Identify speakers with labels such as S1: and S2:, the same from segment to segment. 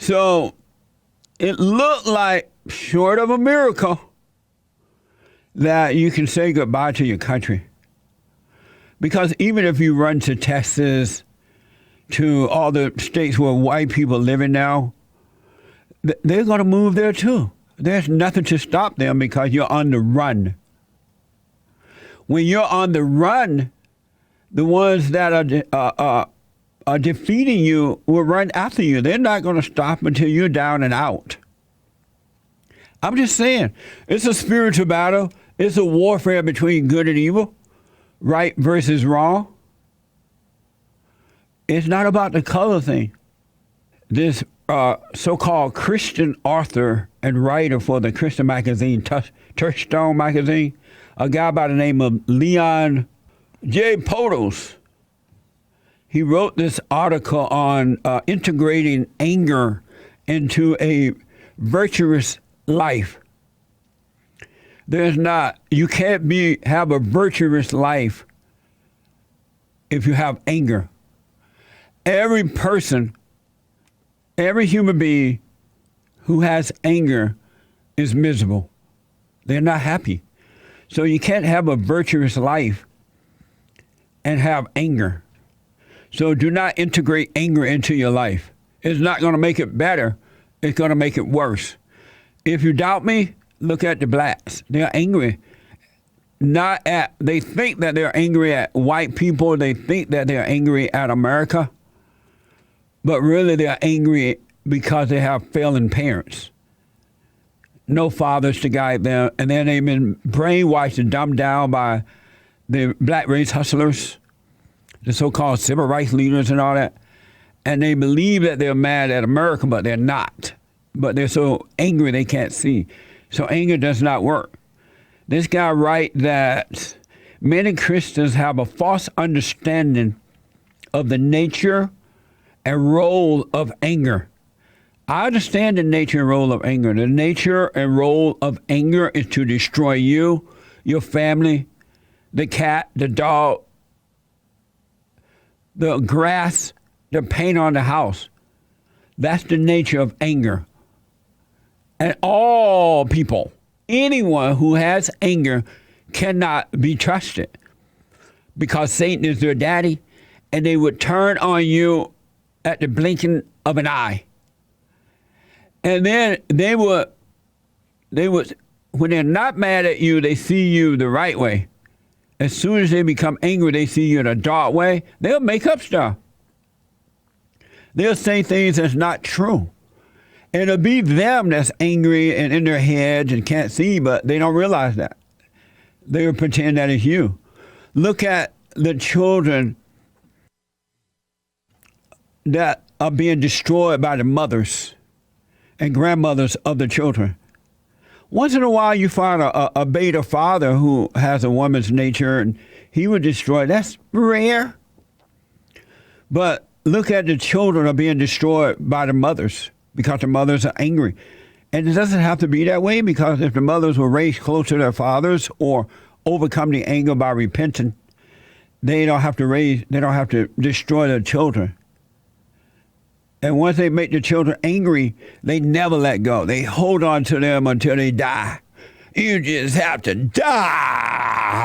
S1: So it looked like, short of a miracle, that you can say goodbye to your country. Because even if you run to Texas, to all the states where white people are living now, they're going to move there too. There's nothing to stop them because you're on the run. When you're on the run, the ones that are defeating you will run after you. They're not going to stop until you're down and out. I'm just saying, it's a spiritual battle. It's a warfare between good and evil, right versus wrong. It's not about the color thing. This so-called Christian author and writer for the Christian magazine, Touchstone magazine, a guy by the name of Leon J. Potos, he wrote this article on integrating anger into a virtuous life. You can't have a virtuous life if you have anger. Every person, every human being who has anger is miserable. They're not happy. So you can't have a virtuous life and have anger. So do not integrate anger into your life. It's not going to make it better. It's going to make it worse. If you doubt me, look at the blacks. They're angry. They think that they're angry at white people. They think that they're angry at America. But really they're angry because they have failing parents. No fathers to guide them. And then they've been brainwashed and dumbed down by the black race hustlers, the so-called civil rights leaders and all that. And they believe that they're mad at America, but they're not. But they're so angry they can't see. So anger does not work. This guy writes that many Christians have a false understanding of the nature and role of anger. I understand the nature and role of anger. The nature and role of anger is to destroy you, your family, the cat, the dog, the grass, the paint on the house. That's the nature of anger. And all people, anyone who has anger cannot be trusted because Satan is their daddy and they would turn on you at the blinking of an eye. And then they would, when they're not mad at you, they see you the right way. As soon as they become angry, they see you in a dark way. They'll make up stuff. They'll say things that's not true. And it'll be them that's angry and in their heads and can't see, but they don't realize that. They will pretend that it's you. Look at the children that are being destroyed by the mothers and grandmothers of the children. Once in a while, you find a beta father who has a woman's nature and he would destroy. That's rare. But look at the children are being destroyed by the mothers because the mothers are angry. And it doesn't have to be that way because if the mothers were raised close to their fathers or overcome the anger by repenting, they don't have to destroy their children. And once they make the children angry, they never let go. They hold on to them until they die. You just have to die.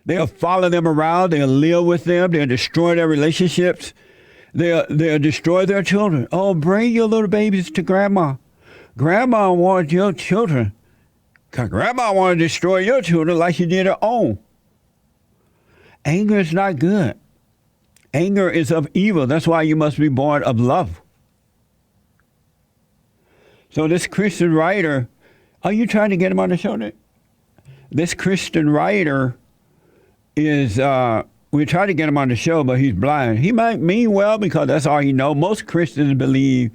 S1: They'll follow them around. They'll live with them. They'll destroy their relationships. They'll destroy their children. Oh, bring your little babies to grandma. Grandma wants your children. Because grandma wants to destroy your children like she did her own. Anger is not good. Anger is of evil. That's why you must be born of love. So this Christian writer, are you trying to get him on the show, Nick? This Christian writer is, we try to get him on the show, but he's blind. He might mean well because that's all he knows. Most Christians believe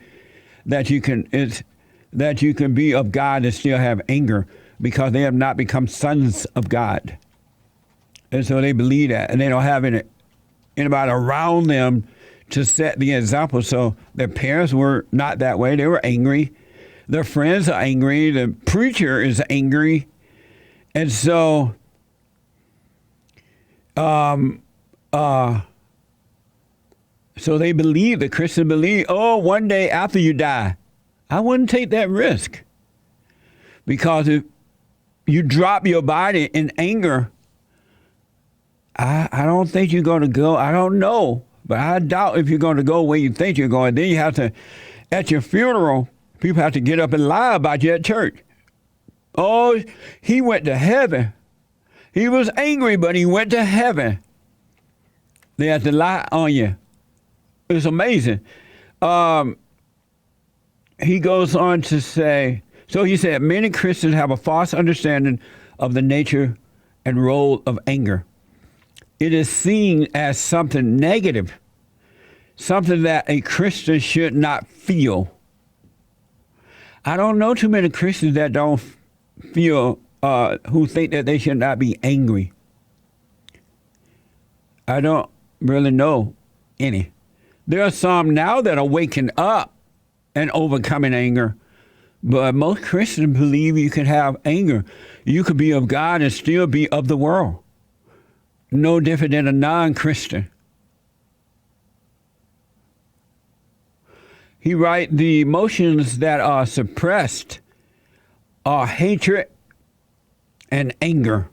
S1: that you can be of God and still have anger because they have not become sons of God. And so they believe that, and they don't have anybody around them to set the example. So their parents were not that way. They were angry. Their friends are angry. The preacher is angry. And so So they believe, the Christians believe, oh, one day after you die. I wouldn't take that risk. Because if you drop your body in anger, I don't think you're going to go. I don't know. But I doubt if you're going to go where you think you're going. Then you have to, at your funeral, people have to get up and lie about you at church. Oh, he went to heaven. He was angry, but he went to heaven. They have to lie on you. It's amazing. He goes on to say, so he said, many Christians have a false understanding of the nature and role of anger. It is seen as something negative, something that a Christian should not feel. I don't know too many Christians that don't feel, who think that they should not be angry. I don't really know any. There are some now that are waking up and overcoming anger, but most Christians believe you can have anger. You could be of God and still be of the world. No different than a non-Christian. He writes, the emotions that are suppressed are hatred and anger.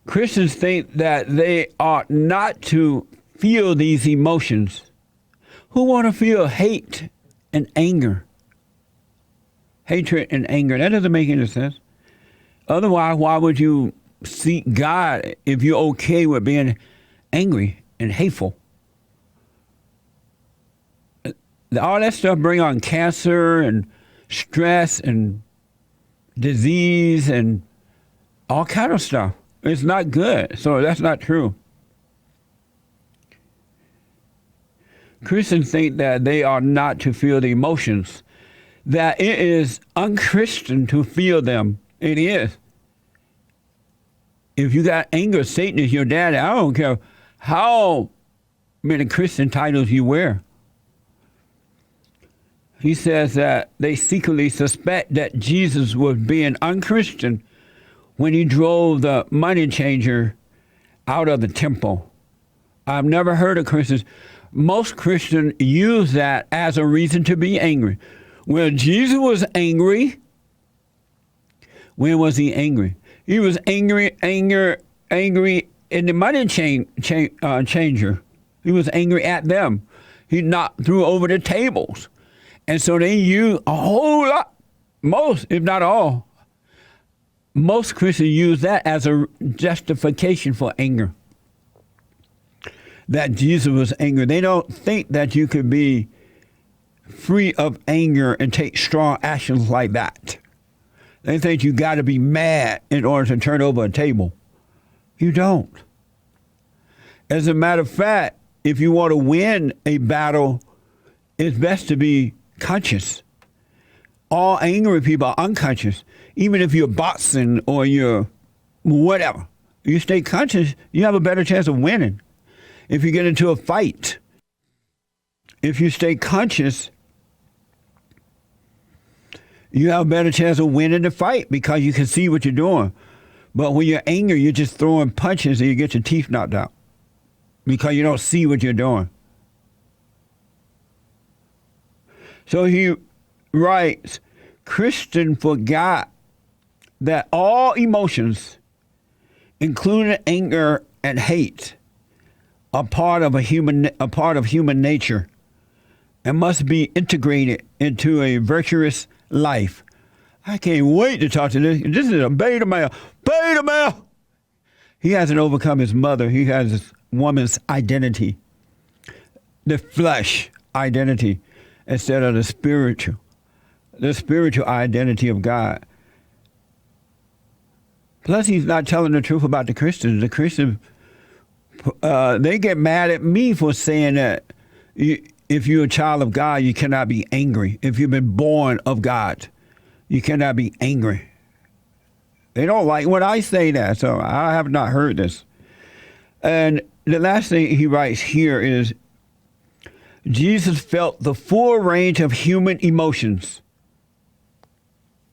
S1: Christians think that they ought not to feel these emotions. Who want to feel hate and anger? Hatred and anger. That doesn't make any sense. Otherwise, why would you seek God if you're okay with being angry and hateful? All that stuff bring on cancer and stress and disease and all kind of stuff. It's not good. So that's not true. Christians think that they are not to feel the emotions, that it is unchristian to feel them. It is. If you got anger, Satan is your daddy. I don't care how many Christian titles you wear. He says that they secretly suspect that Jesus was being unchristian when he drove the money changer out of the temple. I've never heard of Christians. Most Christians use that as a reason to be angry. Well, Jesus was angry. When was he angry? He was angry in the money changer. He was angry at them. He knocked threw over the tables. And so they use a whole lot, most, if not all, most Christians use that as a justification for anger. That Jesus was angry. They don't think that you could be free of anger and take strong actions like that. They think you got to be mad in order to turn over a table. You don't. As a matter of fact, if you want to win a battle, it's best to be conscious. All angry people are unconscious. Even if you're boxing or you're whatever, you stay conscious, you have a better chance of winning. If you get into a fight, if you stay conscious, you have a better chance of winning the fight because you can see what you're doing. But when you're angry, you're just throwing punches and you get your teeth knocked out because you don't see what you're doing. So he writes, Christian forgot that all emotions, including anger and hate, are part of human nature and must be integrated into a virtuous life. I can't wait to talk to this. This is a beta male. Beta male! He hasn't overcome his mother. He has this woman's identity, the flesh identity, instead of the spiritual identity of God. Plus, he's not telling the truth about the Christians. The Christians, they get mad at me for saying that if you're a child of God, you cannot be angry. If you've been born of God, you cannot be angry. They don't like when I say that, so I have not heard this. And the last thing he writes here is, Jesus felt the full range of human emotions,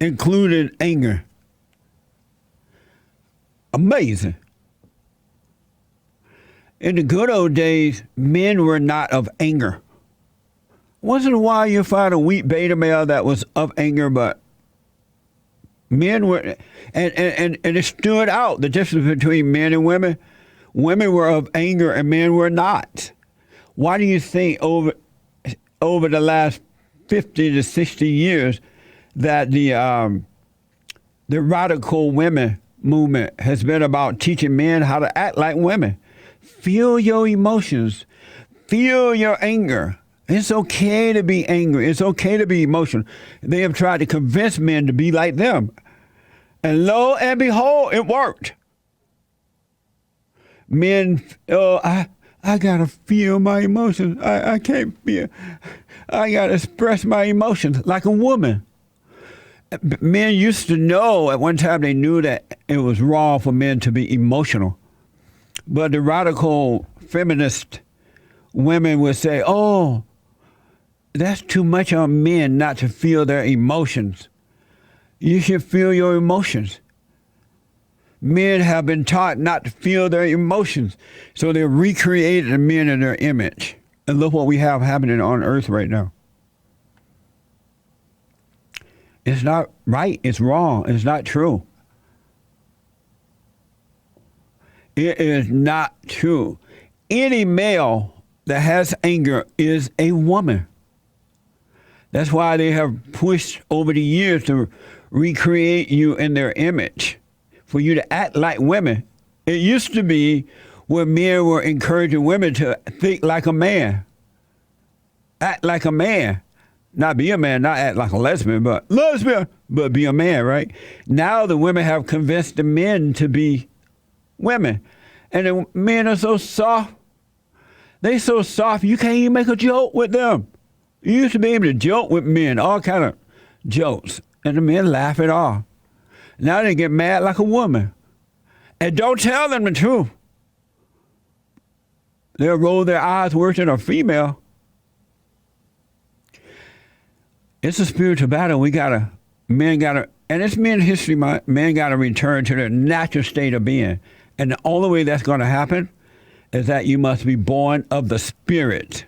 S1: including anger. Amazing. In the good old days, men were not of anger. Once in a while, you find a weak beta male that was of anger, but men were, and it stood out, the difference between men and women. Women were of anger and men were not. Why do you think over the last 50 to 60 years that the radical women movement has been about teaching men how to act like women? Feel your emotions. Feel your anger. It's okay to be angry. It's okay to be emotional. They have tried to convince men to be like them. And lo and behold, it worked. Men, I gotta feel my emotions. I can't feel. I gotta express my emotions like a woman. Men used to know, at one time they knew that it was wrong for men to be emotional. But the radical feminist women would say, oh, that's too much on men not to feel their emotions. You should feel your emotions. Men have been taught not to feel their emotions, so they recreated the men in their image. And look what we have happening on earth right now. It's not right. It's wrong. It's not true. It is not true. Any male that has anger is a woman. That's why they have pushed over the years to recreate you in their image, for you to act like women. It used to be where men were encouraging women to think like a man, act like a man, not be a man, not act like a lesbian, but be a man, right? Now the women have convinced the men to be women. And the men are so soft. They so soft, you can't even make a joke with them. You used to be able to joke with men, all kind of jokes, and the men laugh it off. Now they get mad like a woman. And don't tell them the truth. They'll roll their eyes worse than a female. It's a spiritual battle. Men gotta, and it's men history, men gotta return to their natural state of being. And the only way that's gonna happen is that you must be born of the Spirit,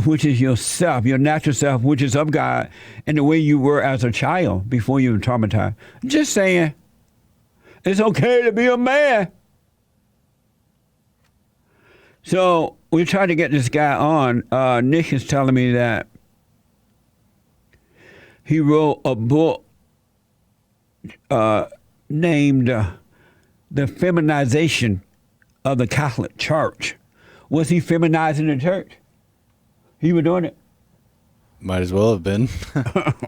S1: which is yourself, your natural self, which is of God, and the way you were as a child before you were traumatized. Just saying, it's okay to be a man. So we tried to get this guy on. Nick is telling me that he wrote a book named The Feminization of the Catholic Church. Was he feminizing the church? He was doing it?
S2: Might as well have been.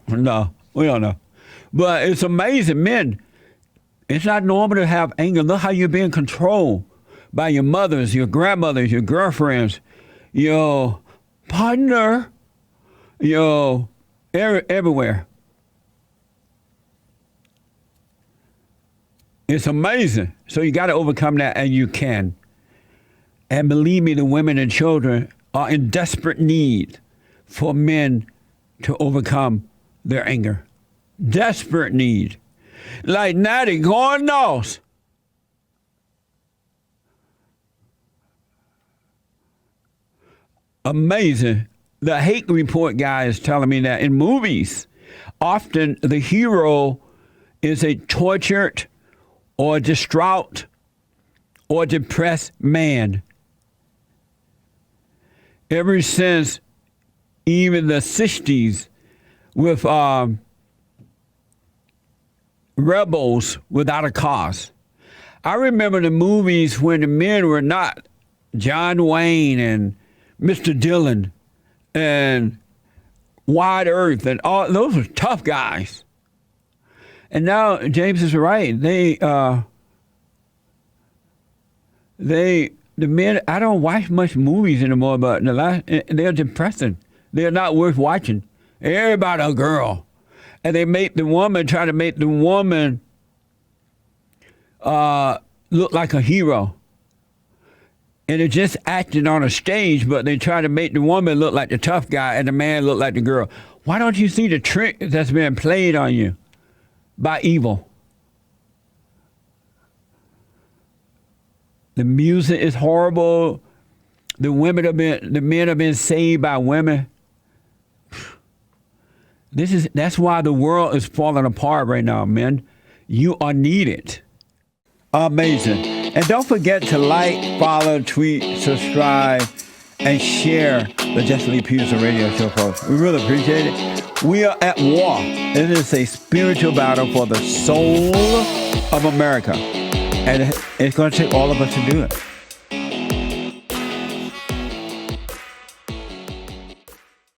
S1: No, we don't know. But it's amazing, men. It's not normal to have anger. Look how you're being controlled by your mothers, your grandmothers, your girlfriends, your partner, your everywhere. It's amazing. So you got to overcome that, and you can. And believe me, the women and children are in desperate need for men to overcome their anger. Desperate need. Like now they're going north. Amazing. The hate report guy is telling me that in movies, often the hero is a tortured or distraught or depressed man. Ever since even the 60s with rebels without a cause. I remember the movies when the men were not John Wayne and Mr. Dillon and Wide Earth and all those were tough guys. And now James is right. The men, I don't watch much movies anymore, but they're depressing. They're not worth watching. Everybody a girl. And they try to make the woman look like a hero. And they're just acting on a stage, but they try to make the woman look like the tough guy and the man look like the girl. Why don't you see the trick that's being played on you by evil? The music is horrible. The men have been saved by women. That's why the world is falling apart right now, men. You are needed. Amazing. And don't forget to like, follow, tweet, subscribe, and share the Jesse Lee Peterson radio show, folks. We really appreciate it. We are at war. It is a spiritual battle for the soul of America. And it's going to take all of us to do it.